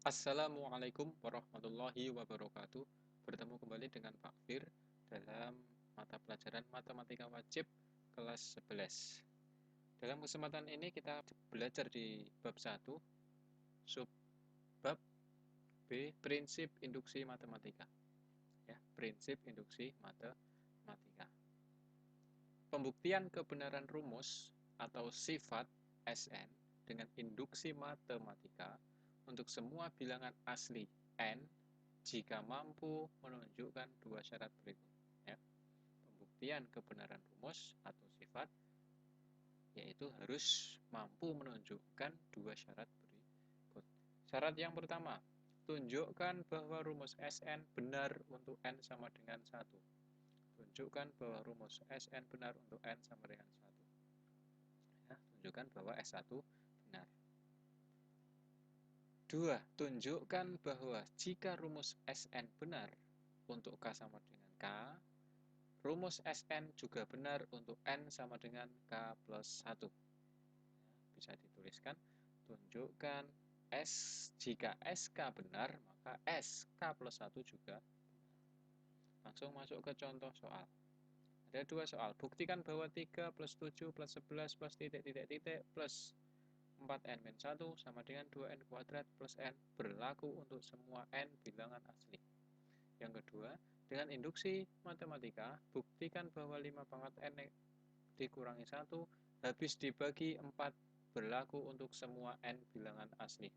Assalamualaikum warahmatullahi wabarakatuh. Bertemu kembali dengan Pak Fir dalam mata pelajaran Matematika Wajib kelas 11. Dalam kesempatan ini kita belajar di bab 1, sub bab B, prinsip induksi matematika. Ya, prinsip induksi matematika. Pembuktian kebenaran rumus atau sifat Sn dengan induksi matematika untuk semua bilangan asli n jika mampu menunjukkan dua syarat berikut. Ya. Pembuktian kebenaran rumus atau sifat yaitu harus mampu menunjukkan dua syarat berikut. Syarat yang pertama, tunjukkan bahwa rumus Sn benar untuk n sama dengan 1. Tunjukkan bahwa rumus Sn benar untuk n sama dengan 1. Ya, tunjukkan bahwa S1 benar. 2. Tunjukkan bahwa jika rumus Sn benar untuk K sama dengan K, rumus Sn juga benar untuk N sama dengan K plus 1. Bisa dituliskan, tunjukkan jika SK benar, maka SK plus 1 juga benar. Langsung masuk ke contoh soal. Ada dua soal. Buktikan bahwa 3 plus 7 plus 11 plus titik-titik-titik plus 4n-1 sama dengan 2n kuadrat plus n berlaku untuk semua n bilangan asli. Yang kedua, dengan induksi matematika, buktikan bahwa 5 pangkat n dikurangi 1 habis dibagi 4 berlaku untuk semua n bilangan asli.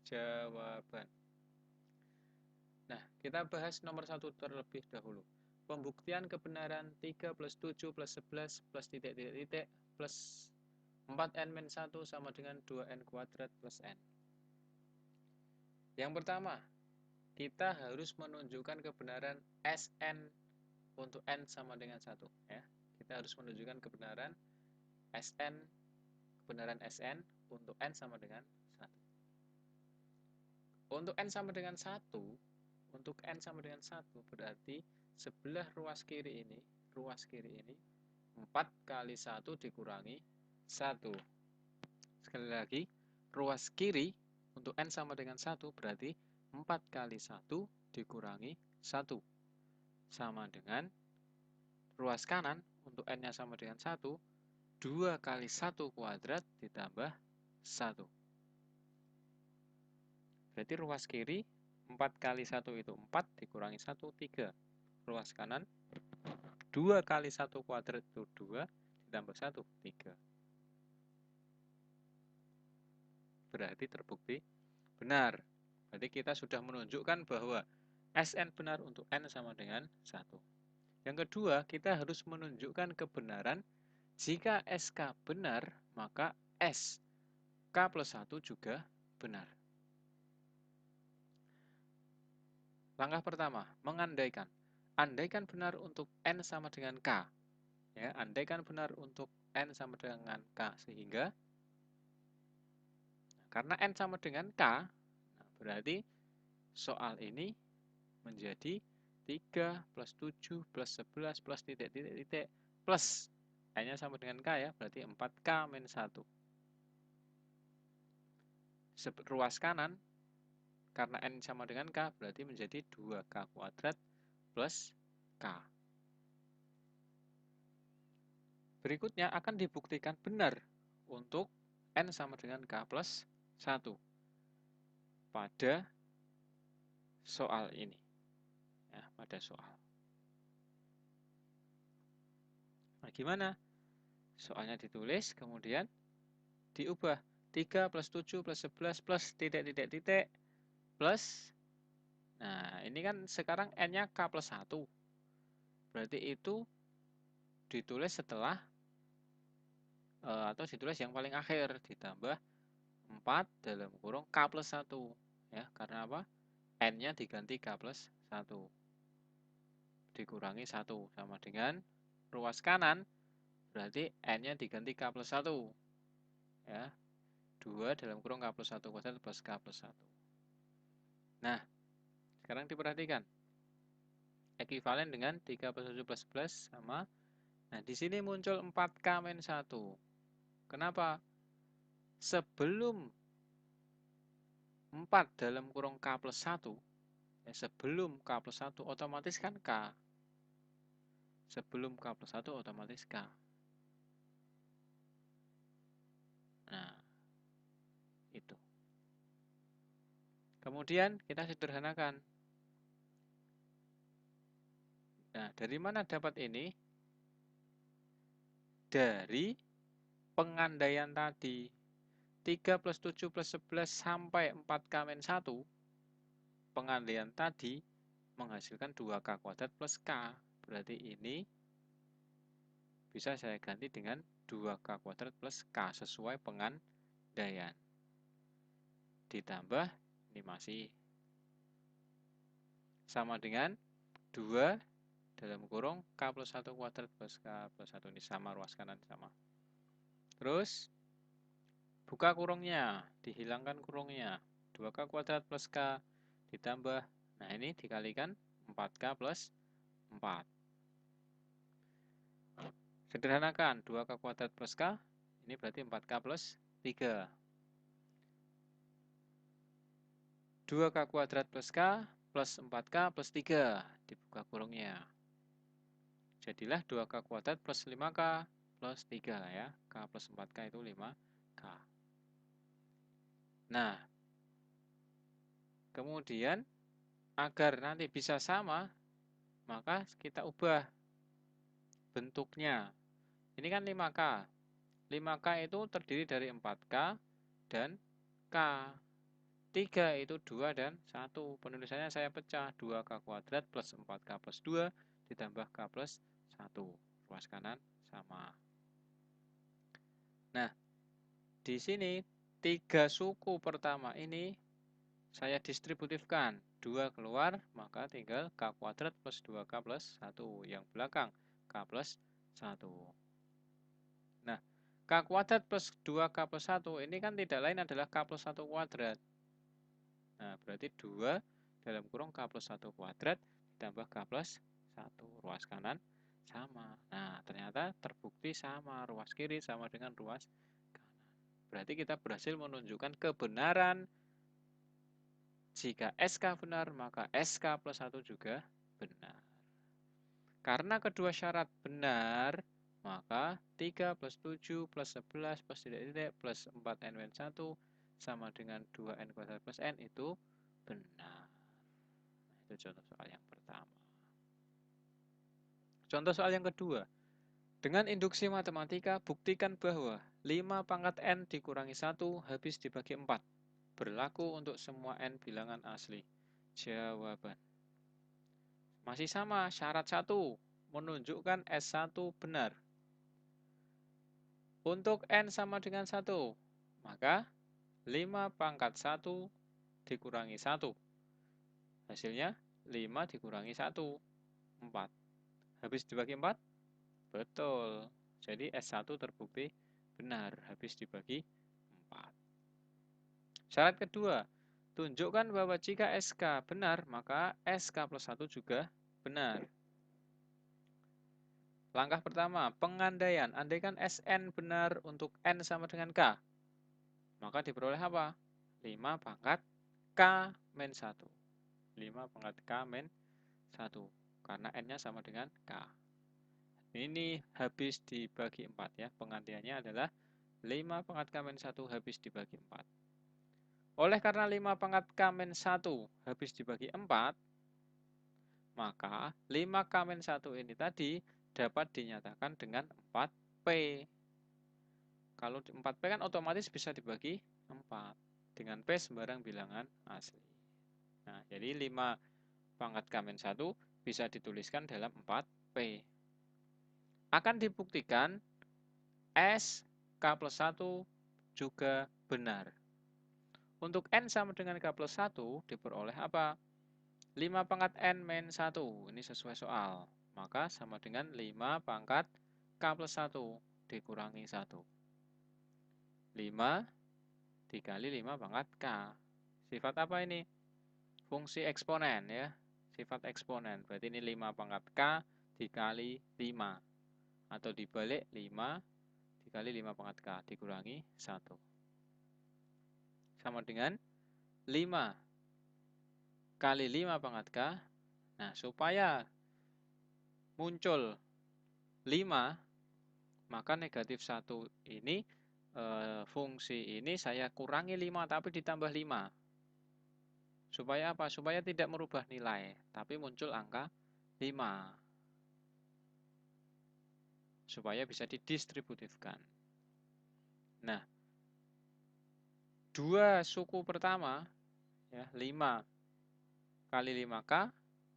Jawaban. Nah, kita bahas nomor 1 terlebih dahulu. Pembuktian kebenaran 3 plus 7 plus 11 plus titik-titik plus 4n-1 sama dengan 2n kuadrat plus n. Yang pertama, kita harus menunjukkan kebenaran Sn untuk n sama dengan 1. Ya. Kita harus menunjukkan kebenaran Sn untuk n sama dengan 1. Untuk n sama dengan 1, berarti sebelah ruas kiri ini 4 kali 1 dikurangi 1. Sekali lagi, ruas kiri untuk n sama dengan 1 berarti 4 kali 1 dikurangi 1. Sama dengan ruas kanan untuk n-nya sama dengan 1, 2 kali 1 kuadrat ditambah 1. Berarti ruas kiri 4 kali 1 itu 4 dikurangi 1, 3. Ruas kanan 2 kali 1 kuadrat itu 2 ditambah 1, 3. Berarti terbukti benar. Berarti kita sudah menunjukkan bahwa Sn benar untuk n sama dengan 1. Yang kedua, kita harus menunjukkan kebenaran jika SK benar, maka SK plus 1 juga benar. Langkah pertama, mengandaikan. Andaikan benar untuk n sama dengan K. Ya, andaikan benar untuk n sama dengan K, sehingga karena n sama dengan K, berarti soal ini menjadi 3 plus 7 plus 11 plus titik-titik plus n-nya sama dengan K ya, berarti 4K min 1. Ruas kanan, karena n sama dengan K, berarti menjadi 2K kuadrat plus K. Berikutnya akan dibuktikan benar untuk n sama dengan K plus 1 pada soal ini. Ya, pada soal. Nah, gimana? Soalnya ditulis, kemudian diubah. 3 plus 7 plus 11 plus titik-titik-titik plus. Nah, ini kan sekarang n-nya K plus 1. Berarti itu ditulis setelah atau ditulis yang paling akhir ditambah 4 dalam kurung K plus 1. Ya, karena apa? N-nya diganti K plus 1. Dikurangi 1 sama dengan ruas kanan, berarti N-nya diganti K plus 1. Ya, 2 dalam kurung K plus 1 kuadrat plus K plus 1. Nah, sekarang diperhatikan. Ekuivalen dengan 3 plus 7 plus 11 sama. Nah, di sini muncul 4K min 1. Kenapa? Sebelum 4 4 dalam kurung K plus 1, ya sebelum K plus 1 otomatis kan K. Sebelum K plus 1 otomatis K. Nah, itu. Kemudian kita sederhanakan. Nah, dari mana dapat ini? Dari pengandaian tadi. 3 plus 7 plus 11 sampai 4K-1, pengandaian tadi menghasilkan 2K kuadrat plus K. Berarti ini bisa saya ganti dengan 2K kuadrat plus K sesuai pengandaian. Ditambah, ini masih sama dengan 2 dalam kurung K plus 1 kuadrat plus K plus 1. Ini sama, ruas kanan sama. Terus, buka kurungnya, dihilangkan kurungnya. 2K kuadrat plus K ditambah, nah ini dikalikan 4K plus 4. Sederhanakan, 2K kuadrat plus K, ini berarti 4K plus 3. 2K kuadrat plus K plus 4K plus 3, dibuka kurungnya. Jadilah 2K kuadrat plus 5K plus 3 ya. K plus 4K itu 5K. Nah, kemudian agar nanti bisa sama, maka kita ubah bentuknya. Ini kan 5K. 5K itu terdiri dari 4K dan K. 3 itu 2 dan 1. Penulisannya saya pecah. 2K kuadrat plus 4K plus 2 ditambah K plus 1. Ruas kanan sama. Nah, di sini 3 suku pertama ini saya distributifkan. 2 keluar, maka tinggal K kuadrat plus 2K plus 1. Yang belakang K plus 1. Nah, K kuadrat plus 2K plus 1 ini kan tidak lain adalah K plus 1 kuadrat. Nah, berarti 2 dalam kurung K plus 1 kuadrat ditambah K plus 1. Ruas kanan sama. Nah, ternyata terbukti sama. Ruas kiri sama dengan ruas kanan. Berarti kita berhasil menunjukkan kebenaran. Jika SK benar, maka SK plus 1 juga benar. Karena kedua syarat benar, maka 3 plus 7 plus 11 plus tidak plus 4N-1 sama dengan 2N kuadrat plus N itu benar. Itu contoh soal yang pertama. Contoh soal yang kedua. Dengan induksi matematika, buktikan bahwa 5 pangkat N dikurangi 1 habis dibagi 4. Berlaku untuk semua N bilangan asli. Jawaban. Masih sama, syarat 1. Menunjukkan S1 benar. Untuk N sama dengan 1, maka 5 pangkat 1 dikurangi 1. Hasilnya 5 dikurangi 1, 4. Habis dibagi 4? Betul. Jadi S1 terbukti benar habis dibagi 4. Syarat kedua, tunjukkan bahwa jika SK benar, maka SK plus 1 juga benar. Langkah pertama, pengandaian. Andaikan SN benar untuk N sama dengan K, maka diperoleh apa? 5 pangkat K min 1. 5 pangkat K min 1. Karena N-nya sama dengan K. Ini habis dibagi 4 ya. Pengandaiannya adalah 5 pangkat K min 1 habis dibagi 4. Oleh karena 5 pangkat K min 1 habis dibagi 4, maka 5 K min 1 ini tadi dapat dinyatakan dengan 4P. Kalau 4P kan otomatis bisa dibagi 4. Dengan P sembarang bilangan asli. Nah, jadi 5 pangkat K min 1 bisa dituliskan dalam 4P. Akan dibuktikan S K plus 1 juga benar. Untuk N sama dengan K plus 1 diperoleh apa? 5 pangkat N min 1. Ini sesuai soal. Maka sama dengan 5 pangkat K plus 1 dikurangi 1. 5 dikali 5 pangkat K. Sifat apa ini? Fungsi eksponen ya. Sifat eksponen. Berarti ini 5 pangkat K dikali 5. Atau dibalik 5 dikali 5 pangkat K dikurangi 1. Sama dengan 5 kali 5 pangkat K. Nah, supaya muncul 5, maka negatif 1 ini, fungsi ini saya kurangi 5, tapi ditambah 5. Supaya apa? Supaya tidak merubah nilai, tapi muncul angka 5. Supaya bisa didistributifkan. Nah, dua suku pertama, ya, 5 kali 5K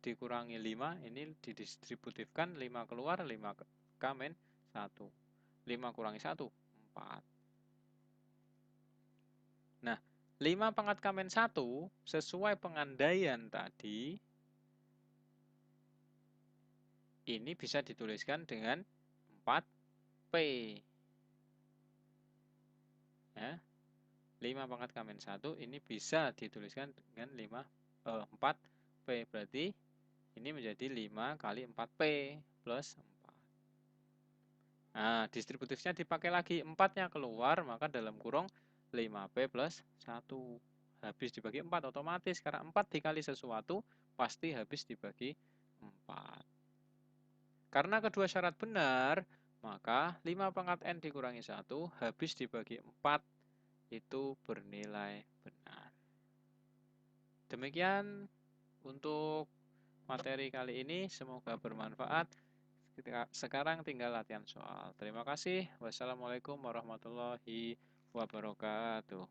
dikurangi 5, ini didistributifkan, 5 keluar, 5K min 1. 5 kurangi 1, 4. Nah, 5 pangkat K min 1 sesuai pengandaian tadi, ini bisa dituliskan dengan 4P. Ya, 5 pangkat K min 1 ini bisa dituliskan dengan 4P. Berarti ini menjadi 5 kali 4P plus 4. Nah, distributifnya dipakai lagi. 4-nya keluar, maka dalam kurung 5P plus 1. Habis dibagi 4 otomatis. Karena 4 dikali sesuatu, pasti habis dibagi 4. Karena kedua syarat benar, maka 5 pangkat N dikurangi 1, habis dibagi 4, itu bernilai benar. Demikian untuk materi kali ini, semoga bermanfaat. Sekarang tinggal latihan soal. Terima kasih. Wassalamualaikum warahmatullahi wabarakatuh.